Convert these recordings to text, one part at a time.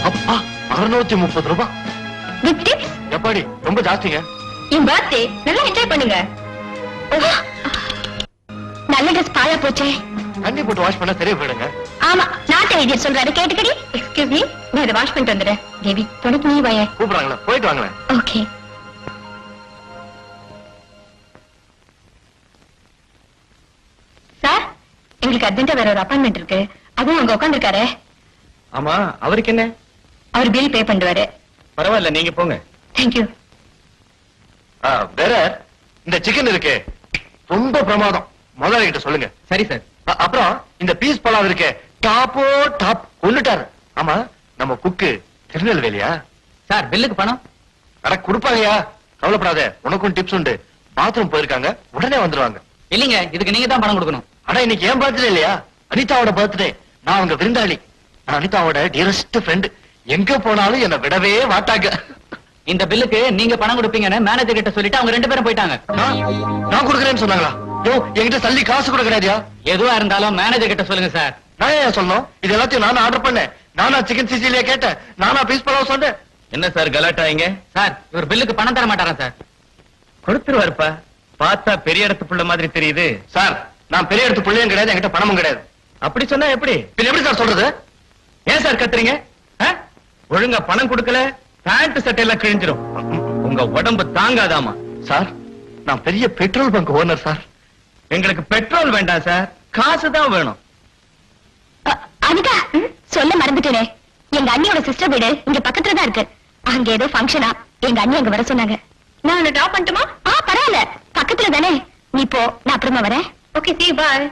அப்பா 630 ரூபாய். With tips. எப்படி ரொம்ப ஜாஸ்திங்க. என் பர்த்டே நல்லா என்ஜாய் பண்ணுங்க. நல்ல ட்ரெஸ் பாழா போச்சே. தண்ணி போட்டு வாஷ் பண்ணா சரியா போயிடுங்க. ஆமா நாட்டு வைத்தியர் சொல்றாரு கேட்டுக்கடி. எக்ஸ்கியூஸ் மீ, நான் இதை வாஷ் பண்ணிட்டு வந்துடுறேன். தேவி துணைக்கு நீ வாய. கூப்பிடுறாங்களா, போயிட்டு வாங்களேன். ஓகே. சார் எங்களுக்கு அர்ஜென்ட்டா வேற ஒரு அப்பாயின்மெண்ட் இருக்கு. அதுவும் அங்க உட்காந்துருக்காரு. ஆமா, அவருக்கு என்ன? அவர் பில் பே பண்ணுவாரு. பரவாயில்ல, நீங்க போங்க. தேங்க்யூ. வேற இந்த சிக்கன் இருக்கு, ரொம்ப பிரமாதம். முதல்ல கிட்ட சொல்லுங்க. சரி சார். அப்புறம் இந்த பீஸ் பழம் இருக்கு, டாப்போ டாப். கொன்னுட்டாரு. ஆமா, நம்ம குக்கு திருநெல்வேலியா? சார் பில்லுக்கு பணம் அட கொடுப்பாங்கயா, கவலைப்படாத. உனக்கும் டிப்ஸ் உண்டு. பாத்ரூம் போயிருக்காங்க, உடனே வந்துருவாங்க. இல்லீங்க, இதுக்கு நீங்க தான் பணம் கொடுக்கணும். ஆனா இன்னைக்கு ஏன் பர்த்டே இல்லையா? அனிதாவோட பர்த்டே. நான் அவங்க விருந்தாளி. நான் அனிதாவோட டியரஸ்ட் ஃப்ரெண்ட். எங்க போனாலும் என்ன விடவே மாட்டாங்க. இந்த பில்லுக்கு நீங்க பணம் கொடுப்பீங்கன்னு மேனேஜர் கிட்ட சொல்லிட்டு அவங்க 2 பேரும் போயிட்டாங்க. நான் கொடுக்கறேன்னு சொன்னாங்களா? யோ, என்கிட்ட தள்ளி காசு கூட கிடையாதுயா. எதுவா இருந்தாலும் மேனேஜர் கிட்ட சொல்லுங்க சார். நான் ஏன் சொல்லணும்? இது எல்லாத்தையும் நான் ஆர்டர் பண்ணேன். நானா சிக்கன் சிசிலியா கேட்டேன். நானா பீஸ் பழம் சொன்னேன். என்ன சார் கலாட்டாங்க? சார் இவர் பில்லுக்கு பணம் தர மாட்டாரா சார்? கொடுத்துருவாருப்பா. பார்த்தா பெரிய இடத்து புள்ள மாதிரி தெரியுது. சார் நான் பெரிய இடத்து புள்ளையும் கிடையாது, என்கிட்ட பணமும் கிடையாது. அப்படி சொன்னா எப்படி? எப்படி சார் சொல்றது? ஏன் சார் கத்துறீங்க? ஒழுங்கா பணம் கொடுக்கல பேண்ட் சட்டை எல்லாம் கிழிஞ்சிரும். உங்க உடம்பு தாங்காதாமா. சார் நான் பெரிய பெட்ரோல் பங்க் ஓனர் சார். எங்களுக்கு பெட்ரோல் வேண்டாம் சார், காசு தான் வேணும். அனிதா, சொல்ல மறந்துட்டேனே. எங்க அண்ணியோட சிஸ்டர் வீடு இங்க பக்கத்துல தான் இருக்கு. அங்க ஏதோ ஃபங்க்ஷனா, எங்க அண்ணி அங்க வர சொன்னாங்க. நான் உன்னை டிராப் பண்ணட்டுமா? பரவாயில்ல, பக்கத்துல தானே. நீ போ, நான் அப்புறமா வரேன். Okay, see you, bye.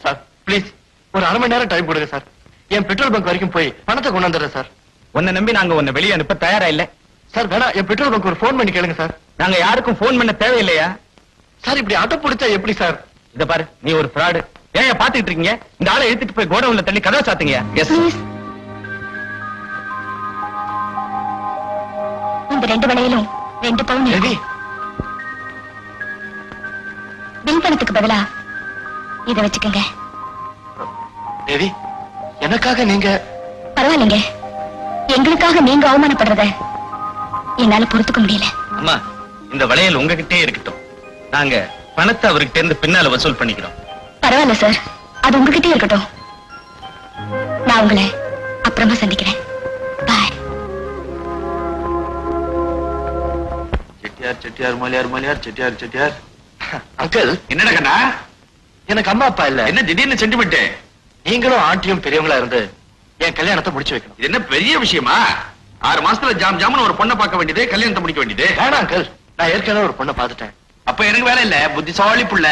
Sir please ஒரு அரை மணி நேரம் டைம் கொடுங்க சார். என் பெட்ரோல் பங்க் வரைக்கும் போய் பணத்தை கொண்டு வந்துடுறேன் சார். உன்னை நம்பி நாங்க உன்னை வெளியே அனுப்ப தயாரா இல்ல சார். வேணா, என் பெட்ரோல் பங்க் ஒரு போன் பண்ணி கேளுங்க சார். நாங்க யாருக்கும் போன் பண்ண தேவையில்லையா சார்? இப்படி அட்டை பிடிச்சா எப்படி சார்? இத பாரு, நீ ஒரு ஃப்ராடு. ஏன் பாத்துக்கிட்டு இருக்கீங்க? இந்த ஆளை எடுத்துட்டு போய் கோடவுன்ல தள்ளி கதவை சாத்துங்க. எஸ். இந்த 2 வளையலும் 2 பவுன் தேவி, பில் பணத்துக்கு பதிலா இத வச்சுக்கோங்க. தேவி, எனக்காக நீங்க? பரவாயில்லைங்க, எங்களுக்காக நீங்க அவமானப்படுறத என்னால பொறுத்துக்க முடியல. அம்மா, இந்த வளையல் உங்ககிட்டே இருக்கட்டும். நாங்க பணத்தை அவர்கிட்ட இருந்து பின்னால வசூல் பண்ணிக்கிறோம். பரவாயில்ல சார், அது உங்ககிட்டே இருக்கட்டும். நான் உங்களை அப்புறமா சந்திக்கிறேன். பாய். செட்டியார் செட்டியார் மலையார் மலையார் செட்டியார் செட்டியார். அங்கிள், என்னடா கண்ணா? எனக்கு அம்மா அப்பா இல்ல. என்ன திடீர்னு சென்டிமெண்ட்? நீங்களும் ஆண்டியும் பெரியவங்களா இருந்து என் கல்யாணத்தை முடிச்சு வைக்கணும். இது என்ன பெரிய விஷயமா? 6 மாசத்துல ஜாம்னு ஒரு பொண்ணை பார்க்க வேண்டியது, கல்யாணத்தை முடிக்க வேண்டியது. வேணாம் அங்கிள், நான் ஏற்கனவே ஒரு பொண்ணை பார்த்துட்டேன். அப்ப எனக்கு வேலை இல்ல, புத்திசாலி புள்ள.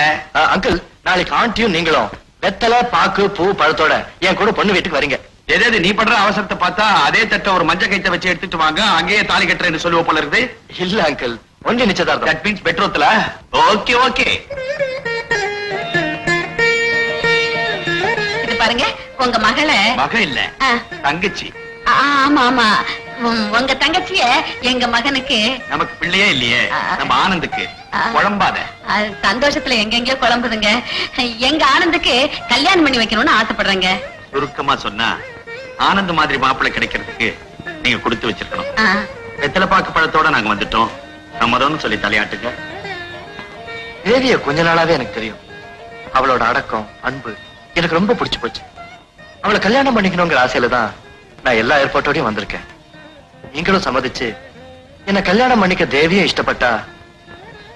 அங்கிள், நாளைக்கு ஆண்டியும் நீங்களும் வெத்தலை பாக்கு பூ பழத்தோட என் கூட பொண்ணு வீட்டுக்கு வரீங்க. எதாவது நீ பண்ற அவசரத்தை பார்த்தா அதே தட்ட ஒரு மஞ்ச கைத்த வச்சு எடுத்துட்டு வாங்க, அங்கேயே தாலி கட்டுறேன்னு சொல்லுவ போல இருக்குது. இல்ல அங்கிள், ஒன்லி நிச்சயதார்த்தம். தட் மீன்ஸ் பெட்ரோத்துல. Okay okay. இது பாருங்க, உங்க மகளை. மக இல்ல, தங்கச்சி. ஆமா ஆமா, உங்க தங்கச்சிய எங்க மகனுக்கு. நமக்கு பிள்ளையே இல்லையே, நம்ம ஆனந்துக்கு. குழம்பாத. சந்தோஷத்துல எங்கெங்கயோ குழம்புதுங்க. எங்க ஆனந்துக்கு கல்யாணம் பண்ணி வைக்கணும்னு ஆசைப்படுறேங்க. சுருக்கமா சொன்னா, ஆனந்த் மாதிரி மாப்பிள்ளை கிடைக்கிறதுக்கு நீங்க கொடுத்து வச்சிருக்கணும். வெத்தலை பாக்கு பழத்தோட நாங்க வந்துட்டோம். சம்மதம்னு சொல்லி தலையாட்டுங்க. தேவிய கொஞ்ச நாளாவே எனக்கு தெரியும். அவளோட அடக்கம், அன்பு எனக்கு ரொம்ப பிடிச்சு போச்சு. அவளை கல்யாணம் பண்ணிக்கணுங்கிற ஆசையில தான் நான் எல்லா ஏற்பாட்டோடையும் வந்திருக்கேன். நீங்களும் சம்மதிச்சு என்ன கல்யாணம் பண்ணிக்க தேவியும் இஷ்டப்பட்டா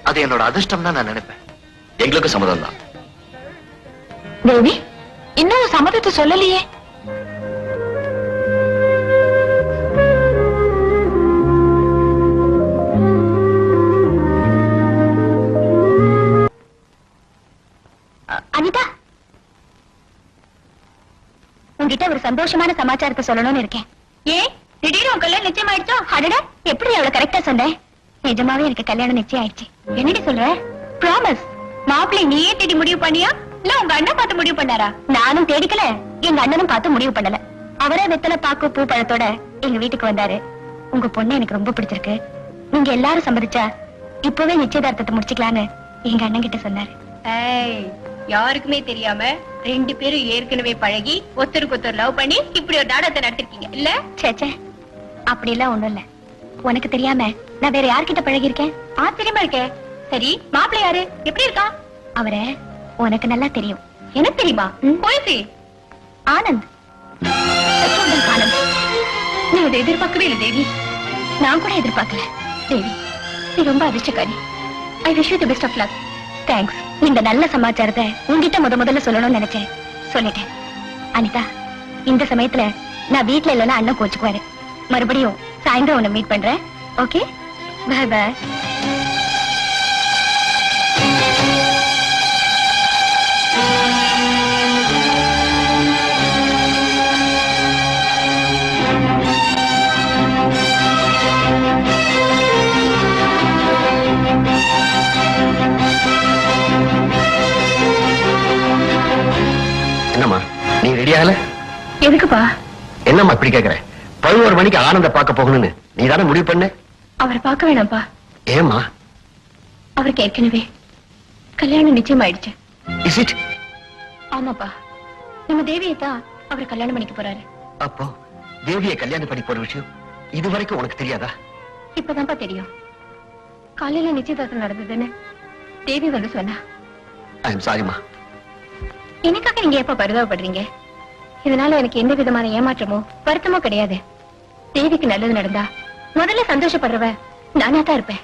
அது என்னோட அதிர்ஷ்டம் தான் நான் நினைப்பேன். எங்களுக்கு சம்மதம் தான். தேவி, இன்னும் சம்மதத்தை சொல்லலையே. அனிதா, உங்ககிட்ட ஒரு சந்தோஷமான சமாச்சாரத்தை சொல்லணும்னு இருக்கேன். ஏன் திடீர்னு உன் கல்யாணம் நிச்சயம் ஆயிடுச்சோ? அடடா, எப்படி அவளை கரெக்டா சொன்னேன். நிஜமாவே எனக்கு கல்யாணம் நிச்சயம் ஆயிடுச்சு. என்னடி சொல்ற? ப்ராமிஸ். மாப்பிள்ளை நீயே தேடி முடிவு பண்ணியா, இல்ல உங்க அண்ணன் பார்த்து முடிவு பண்ணாரா? நானும் தேடிக்கல, எங்க அண்ணனும் பார்த்து முடிவு பண்ணல. அவரே வெத்தலை பாக்கு பூ பழத்தோட எங்க வீட்டுக்கு வந்தாரு. உங்க பொண்ணு எனக்கு ரொம்ப பிடிச்சிருக்கு, நீங்க எல்லாரும் சம்மதிச்சா இப்பவே நிச்சயதார்த்தத்தை முடிச்சுக்கலான்னு எங்க அண்ணன் கிட்ட சொன்னாரு. யாருக்குமே தெரியாம 2 பேரும் ஏற்கனவே பழகி ஒருத்தருக்கு ஒருத்தர் லவ் பண்ணி இப்படி ஒரு நாடகத்தை நடத்திருக்கீங்க இல்ல? சேச்சே, அப்படி எல்லாம் ஒண்ணும் இல்ல. உனக்கு தெரியாம நான் வேற யார்கிட்ட பழகி இருக்கேன்? ஆச்சரியமா இருக்கே. சரி, மாப்பிள்ளை யாரு, எப்படி இருக்கா? அவரை உனக்கு நல்லா தெரியும். எனக்கு தெரியுமா? போயிசி ஆனந்த். சச்சிதானந்த் ஆனந்த். நீ அதை எதிர்பார்க்கவே இல்லை தேவி. நான் கூட எதிர்பார்க்கல தேவி. நீ ரொம்ப அதிர்ஷ்டக்காரி. I wish you the best of luck. Thanks. இந்த நல்ல சமாச்சாரத்தை உங்ககிட்ட முதல்ல சொல்லணும்னு நினைச்சேன், சொல்லிட்டேன். அனிதா, இந்த சமயத்துல நான் வீட்டுல இல்லைன்னா அண்ணன் கோச்சுக்குவாரு. மறுபடியும் சாயந்தரம் உன்னை மீட் பண்றேன். Okay, bye bye. என்னம்மா நீ ரெடி ஆகல? எதுக்குப்பா? என்னம்மா இப்படி கேக்குற? 11 மணிக்கு ஆனந்த பார்க்க போகணும்னு நீ தானே முடிவு பண்ண? அவரை பார்க்க வேணாம்ப்பா. ஏமா? அவருக்கு ஏற்கனவே கல்யாணம் நிச்சயமாயிடுச்சு. Is it? ஆமாப்பா, நம்ம தேவியை தான் அவர் கல்யாணம் பண்ணிக்க போறாரு. அப்போ தேவியை கல்யாணம் பண்ணி போற விஷயம் இதுவரைக்கும் உனக்கு தெரியாதா? இப்பதான்ப்பா தெரியும். காலையில நிச்சயதார்த்தம் நடந்ததுன்னு தேவி வந்து சொன்னா. ஐ எம் சாரிமா. எனக்காக நீங்க எப்ப பரிதாபப்படுறீங்க? இதனால எனக்கு எந்த விதமான ஏமாற்றமோ வருத்தமோ கிடையாது. தேவிக்கு நல்லது நடந்தா முதல்ல சந்தோஷப்படுறவ நானா தான் இருப்பேன்.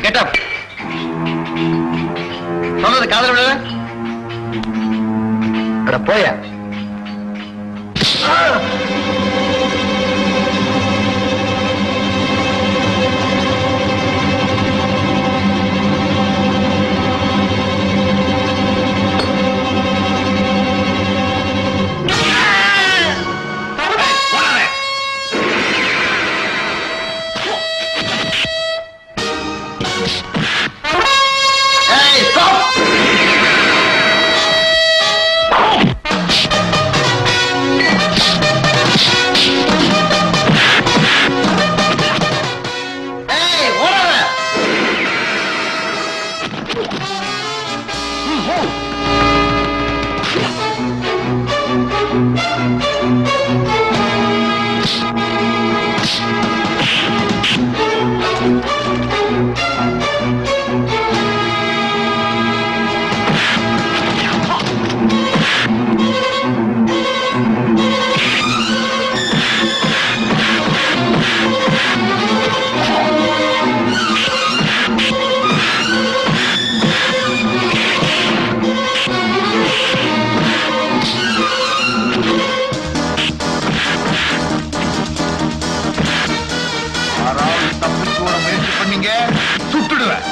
Get up. சொன்னது காதல் விட. அட போய. சுட்டுடுவேன்.